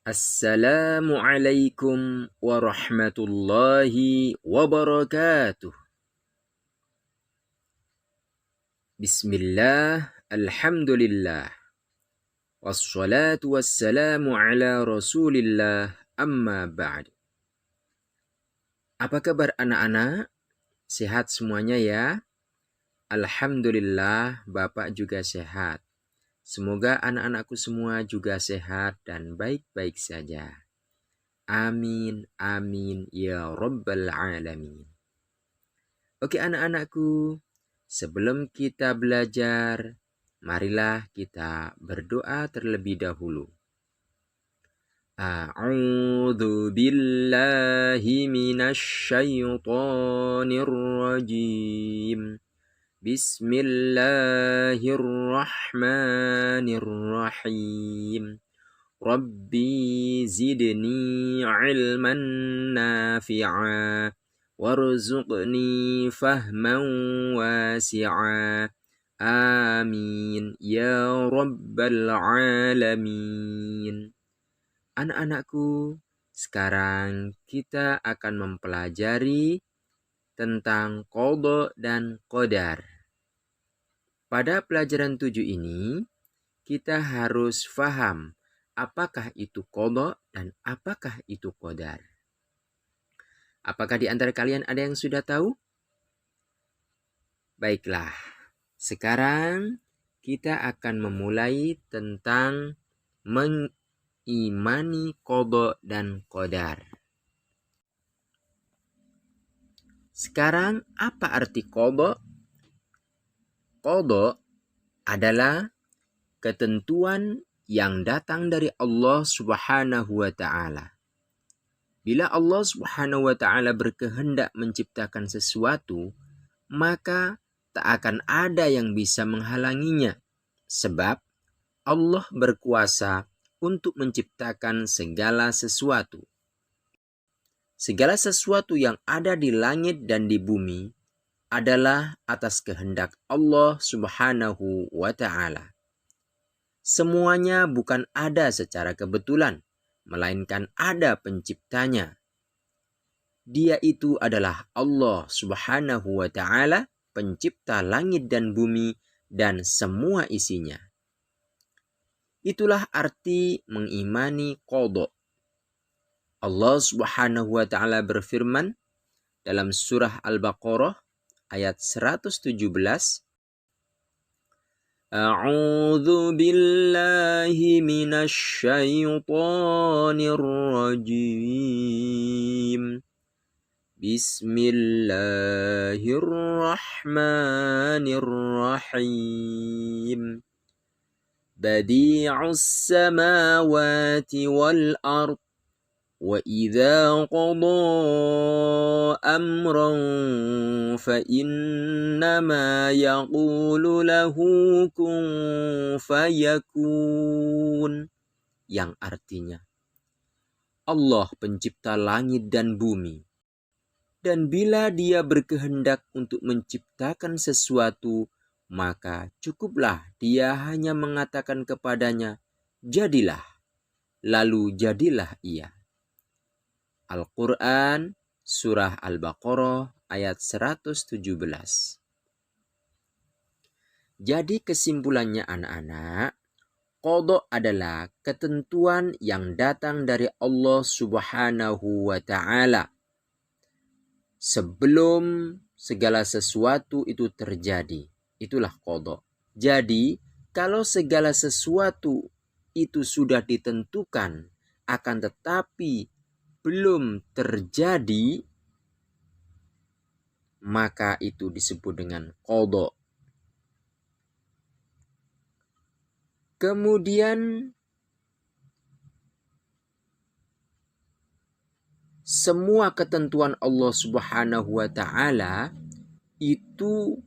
Assalamualaikum warahmatullahi wabarakatuh. Bismillah, alhamdulillah, wassalatu wassalamu ala rasulillah, amma ba'd. Apa kabar anak-anak? Sehat semuanya ya? Alhamdulillah, Bapak juga sehat. Semoga anak-anakku semua juga sehat dan baik-baik saja. Amin, amin, ya rabbal alamin. Oke anak-anakku, sebelum kita belajar, marilah kita berdoa terlebih dahulu. A'udzu billahi minasy syaithanir rajim. Bismillahirrahmanirrahim. Rabbi zidni ilman nafi'a warzuqni fahman wasi'a. Amin ya rabbal alamin. Anak-anakku, sekarang kita akan mempelajari tentang qada dan qadar. Pada pelajaran 7 ini, kita harus faham apakah itu qada dan apakah itu qadar. Apakah di antara kalian ada yang sudah tahu? Baiklah, sekarang kita akan memulai tentang mengimani qada dan qadar. Sekarang apa arti qada? Qada adalah ketentuan yang datang dari Allah Subhanahu wa ta'ala. Bila Allah Subhanahu wa ta'ala berkehendak menciptakan sesuatu, maka tak akan ada yang bisa menghalanginya. Sebab Allah berkuasa untuk menciptakan segala sesuatu. Segala sesuatu yang ada di langit dan di bumi adalah atas kehendak Allah Subhanahu wa ta'ala. Semuanya bukan ada secara kebetulan, melainkan ada penciptanya. Dia itu adalah Allah Subhanahu wa ta'ala, pencipta langit dan bumi dan semua isinya. Itulah arti mengimani qada. Allah Subhanahu wa ta'ala berfirman dalam surah Al-Baqarah ayat 117. A'udzu billahi minasy syaithanir rajim. Bismillahirrahmanirrahim. Badi'us samawati wal ard. وَإِذَا قَضَى أَمْرًا فَإِنَّمَا يَقُولُ لَهُ كُن فَيَكُونُ, yang artinya Allah pencipta langit dan bumi, dan bila Dia berkehendak untuk menciptakan sesuatu, maka cukuplah Dia hanya mengatakan kepadanya, jadilah, lalu jadilah ia. Al-Quran, Surah Al-Baqarah, ayat 117. Jadi kesimpulannya anak-anak, qada adalah ketentuan yang datang dari Allah Subhanahu wa ta'ala. Sebelum segala sesuatu itu terjadi, itulah qada. Jadi, kalau segala sesuatu itu sudah ditentukan, akan tetapi belum terjadi, maka itu disebut dengan qada. Kemudian semua ketentuan Allah Subhanahu wa ta'ala itu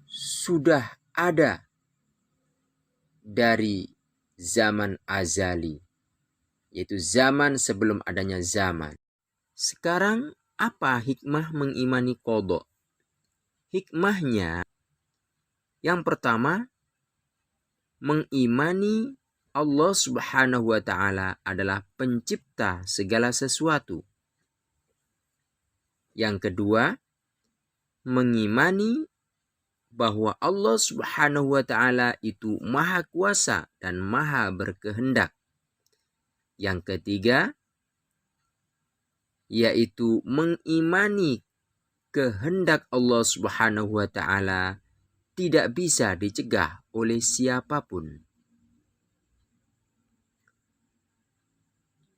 sudah ada dari zaman azali, yaitu zaman sebelum adanya zaman. Sekarang apa hikmah mengimani qada? Hikmahnya yang pertama, mengimani Allah Subhanahu wa ta'ala adalah pencipta segala sesuatu. Yang kedua, mengimani bahwa Allah Subhanahu wa ta'ala itu maha kuasa dan maha berkehendak. Yang ketiga, yaitu mengimani kehendak Allah Subhanahu wa ta'ala tidak bisa dicegah oleh siapapun.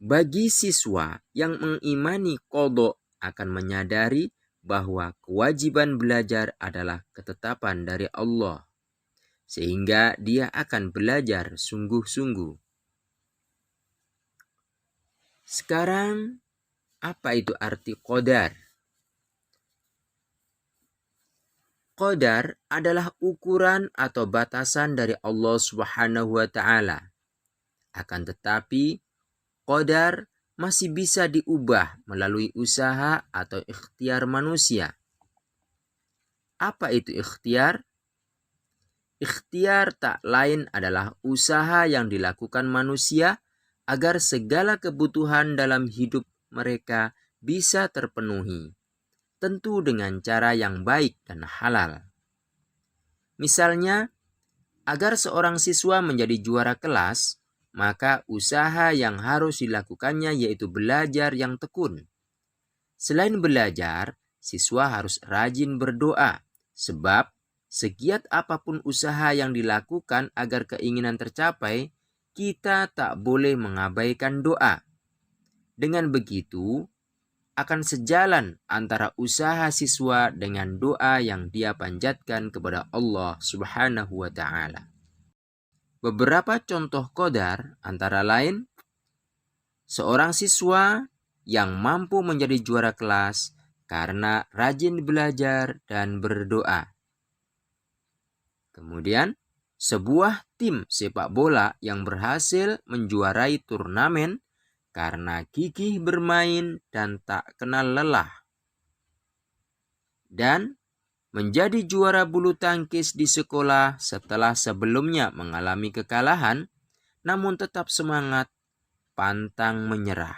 Bagi siswa yang mengimani qadha akan menyadari bahwa kewajiban belajar adalah ketetapan dari Allah, sehingga dia akan belajar sungguh-sungguh. Sekarang, apa itu arti qadar? Qadar adalah ukuran atau batasan dari Allah Subhanahu wa ta'ala. Akan tetapi, qadar masih bisa diubah melalui usaha atau ikhtiar manusia. Apa itu ikhtiar? Ikhtiar tak lain adalah usaha yang dilakukan manusia agar segala kebutuhan dalam hidup mereka bisa terpenuhi, tentu dengan cara yang baik dan halal. Misalnya, agar seorang siswa menjadi juara kelas, maka usaha yang harus dilakukannya yaitu belajar yang tekun. Selain belajar, siswa harus rajin berdoa, sebab segiat apapun usaha yang dilakukan agar keinginan tercapai, kita tak boleh mengabaikan doa. Dengan begitu, akan sejalan antara usaha siswa dengan doa yang dia panjatkan kepada Allah Subhanahu wa ta'ala. Beberapa contoh qadar antara lain, seorang siswa yang mampu menjadi juara kelas karena rajin belajar dan berdoa. Kemudian, sebuah tim sepak bola yang berhasil menjuarai turnamen karena gigih bermain dan tak kenal lelah. Dan menjadi juara bulu tangkis di sekolah setelah sebelumnya mengalami kekalahan, namun tetap semangat, pantang menyerah.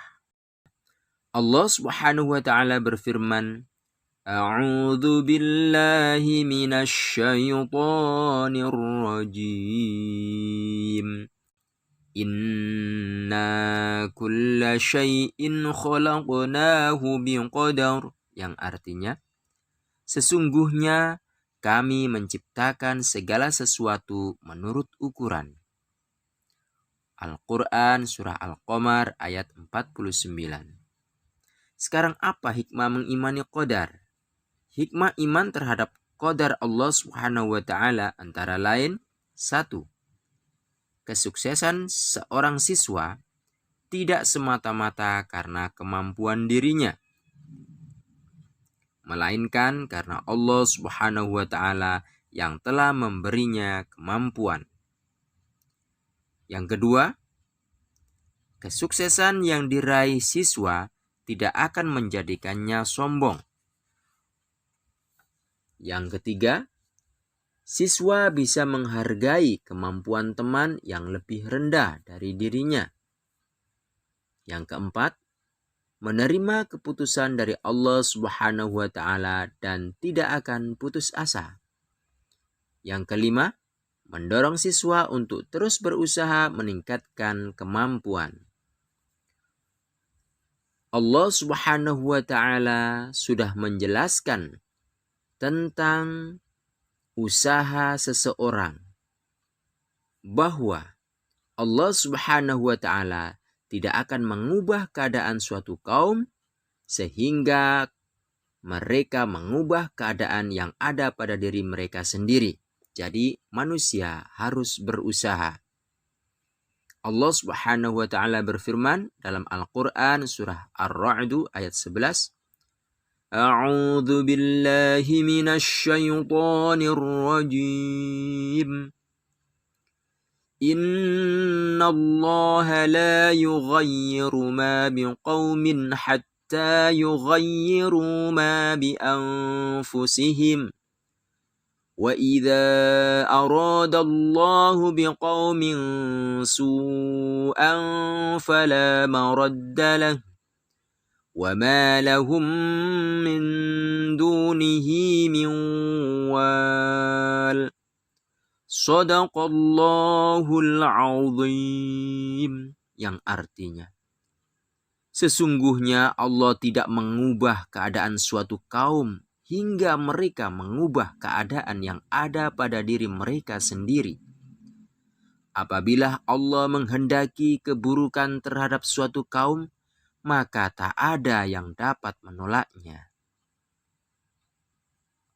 Allah Subhanahu wa ta'ala berfirman, A'udzu billahi minasyaitonir rajim. Inna kulla syai'in khalaqnahu biqadar, yang artinya, sesungguhnya kami menciptakan segala sesuatu menurut ukuran. Al-Quran Surah Al-Qamar ayat 49. Sekarang apa hikmah mengimani qadar? Hikmah iman terhadap qadar Allah Subhanahu wa ta'ala antara lain, 1. Kesuksesan seorang siswa tidak semata-mata karena kemampuan dirinya, melainkan karena Allah Subhanahu wa ta'ala yang telah memberinya kemampuan. Yang kedua, kesuksesan yang diraih siswa tidak akan menjadikannya sombong. Yang ketiga, siswa bisa menghargai kemampuan teman yang lebih rendah dari dirinya. Yang keempat, menerima keputusan dari Allah Subhanahu wa ta'ala dan tidak akan putus asa. Yang kelima, mendorong siswa untuk terus berusaha meningkatkan kemampuan. Allah Subhanahu wa ta'ala sudah menjelaskan tentang usaha seseorang, bahwa Allah Subhanahu wa ta'ala tidak akan mengubah keadaan suatu kaum sehingga mereka mengubah keadaan yang ada pada diri mereka sendiri. Jadi manusia harus berusaha. Allah Subhanahu wa ta'ala berfirman dalam Al-Quran Surah Ar-Ra'd ayat 11, A'udzu billahi minasyaitonir rajim. Innallaha la yughayyiru ma biqaumin hatta yughayyiru ma bi anfusihim. وَإِذَا أَرَادَ اللَّهُ بِقَوْمٍ سُوءًا فَلَا مَرَدَّ لَهُ وَمَا لَهُم مِّن دُونِهِ مِن وَالٍ. Shadaqallahul azim, yang artinya, sesungguhnya Allah tidak mengubah keadaan suatu kaum hingga mereka mengubah keadaan yang ada pada diri mereka sendiri. Apabila Allah menghendaki keburukan terhadap suatu kaum, maka tak ada yang dapat menolaknya.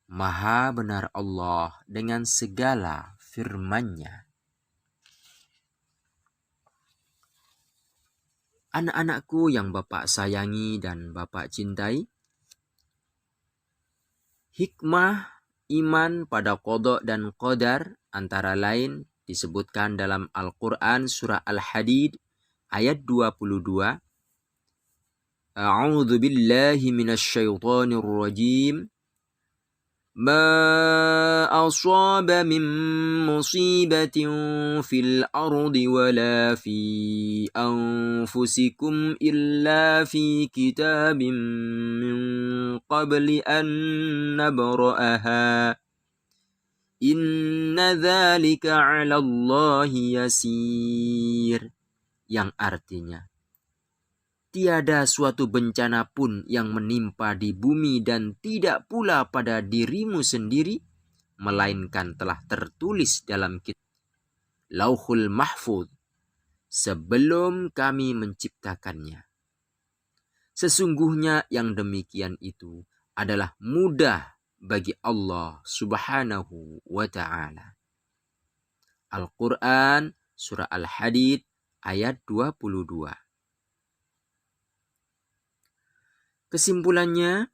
Maha benar Allah dengan segala firman-Nya. Anak-anakku yang Bapak sayangi dan Bapak cintai, hikmah iman pada qada dan qadar antara lain disebutkan dalam Al-Quran surah Al-Hadid ayat 22. A'udzu billahi minasyaitonir rajim. ما أصاب من مصيبة في الأرض ولا في أنفسكم إلا في كتاب من قبل أن نبرأها إن ذلك على الله يسير, yang artinya, tiada suatu bencana pun yang menimpa di bumi dan tidak pula pada dirimu sendiri, melainkan telah tertulis dalam kitab Lauhul Mahfuz sebelum kami menciptakannya. Sesungguhnya yang demikian itu adalah mudah bagi Allah Subhanahu wa ta'ala. Al-Quran surah Al-Hadid ayat 22. Kesimpulannya,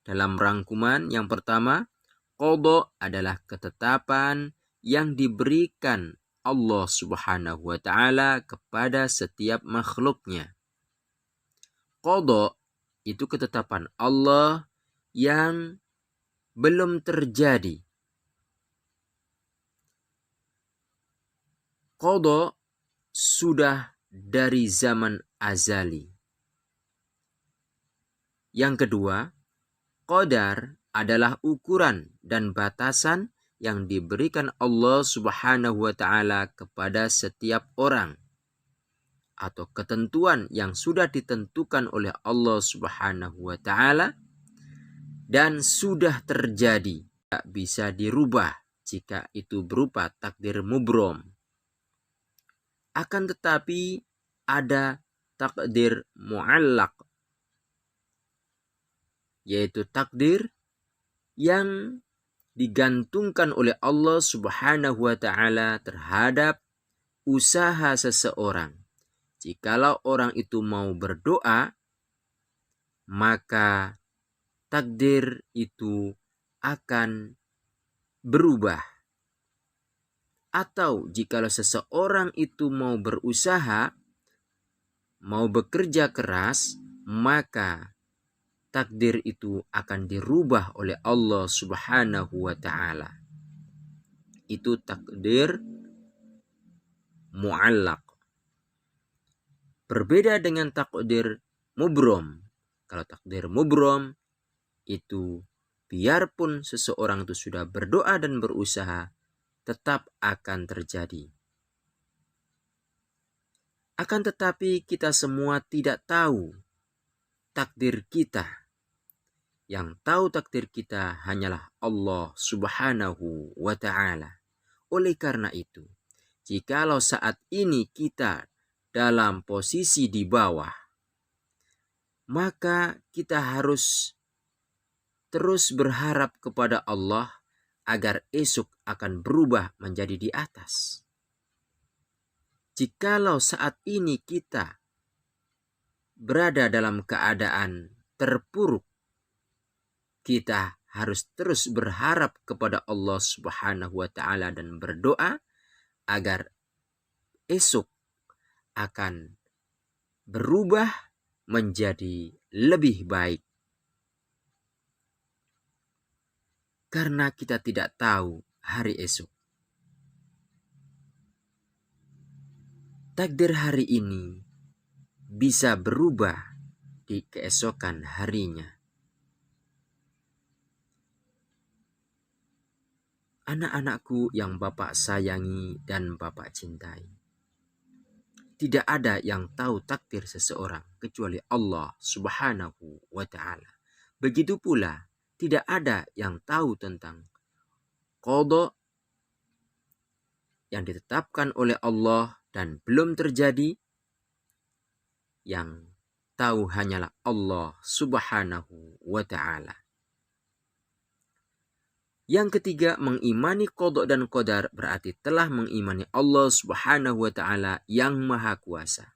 dalam rangkuman yang pertama, qada adalah ketetapan yang diberikan Allah Subhanahu wa ta'ala kepada setiap makhluknya. Qada itu ketetapan Allah yang belum terjadi. Qada sudah dari zaman azali. Yang kedua, qadar adalah ukuran dan batasan yang diberikan Allah Subhanahu wa ta'ala kepada setiap orang, atau ketentuan yang sudah ditentukan oleh Allah Subhanahu wa ta'ala dan sudah terjadi, tak bisa dirubah jika itu berupa takdir mubrom. Akan tetapi ada takdir mu'allaq, yaitu takdir yang digantungkan oleh Allah Subhanahu wa ta'ala terhadap usaha seseorang. Jikalau orang itu mau berdoa, maka takdir itu akan berubah. Atau jikalau seseorang itu mau berusaha, mau bekerja keras, maka takdir itu akan dirubah oleh Allah Subhanahu wa ta'ala. Itu takdir mu'allaq. Berbeda dengan takdir mubrom. Kalau takdir mubrom itu biarpun seseorang itu sudah berdoa dan berusaha, tetap akan terjadi. Akan tetapi kita semua tidak tahu takdir kita. Yang tahu takdir kita hanyalah Allah Subhanahu wa ta'ala. Oleh karena itu, jikalau saat ini kita dalam posisi di bawah, maka kita harus terus berharap kepada Allah agar esok akan berubah menjadi di atas. Jikalau saat ini kita berada dalam keadaan terpuruk, kita harus terus berharap kepada Allah Subhanahu wa ta'ala dan berdoa agar esok akan berubah menjadi lebih baik. karena kita tidak tahu hari esok. Takdir hari ini bisa berubah di keesokan harinya. Anak-anakku yang Bapak sayangi dan Bapak cintai, tidak ada yang tahu takdir seseorang kecuali Allah Subhanahu wa Ta'ala. Begitu pula, tidak ada yang tahu tentang qada yang ditetapkan oleh Allah dan belum terjadi. Yang tahu hanyalah Allah Subhanahu wa Ta'ala. Yang ketiga, mengimani qada dan qadar berarti telah mengimani Allah Subhanahu wa Ta'ala yang Maha Kuasa.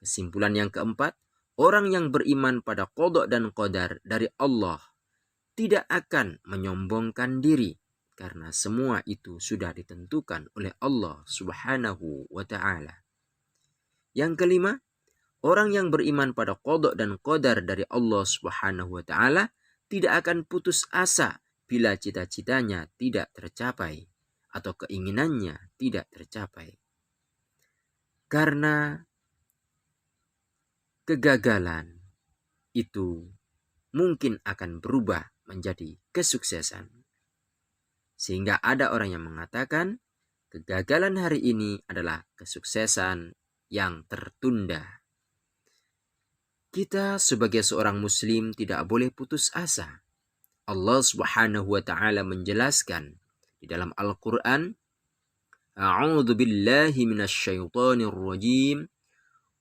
Kesimpulan yang keempat, orang yang beriman pada qada dan qadar dari Allah tidak akan menyombongkan diri, karena semua itu sudah ditentukan oleh Allah Subhanahu wa Ta'ala. Yang kelima, orang yang beriman pada qada dan qadar dari Allah Subhanahu wa Ta'ala tidak akan putus asa bila cita-citanya tidak tercapai atau keinginannya tidak tercapai. Karena kegagalan itu mungkin akan berubah menjadi kesuksesan. Sehingga ada orang yang mengatakan kegagalan hari ini adalah kesuksesan yang tertunda. Kita sebagai seorang muslim tidak boleh putus asa. Allah Subhanahu wa Ta'ala menjelaskan di dalam Al-Qur'an, A'udzu billahi minasyaitonir rajim,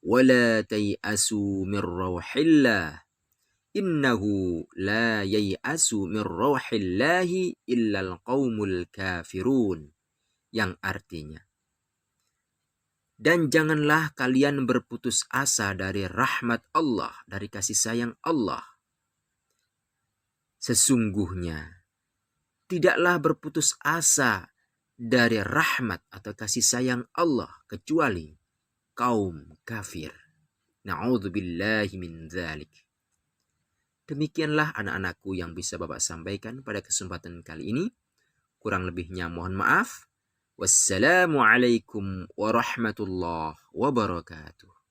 wa la tay'asu mir rauhillah, innahu la yay'asu mir rauhillahi illal qaumul kafirun. Yang artinya, dan janganlah kalian berputus asa dari rahmat Allah, dari kasih sayang Allah. Sesungguhnya tidaklah berputus asa dari rahmat atau kasih sayang Allah kecuali kaum kafir. Na'udzubillahi min dzalik. Demikianlah anak-anakku yang bisa Bapak sampaikan pada kesempatan kali ini. Kurang lebihnya mohon maaf. Wassalamualaikum warahmatullahi wabarakatuh.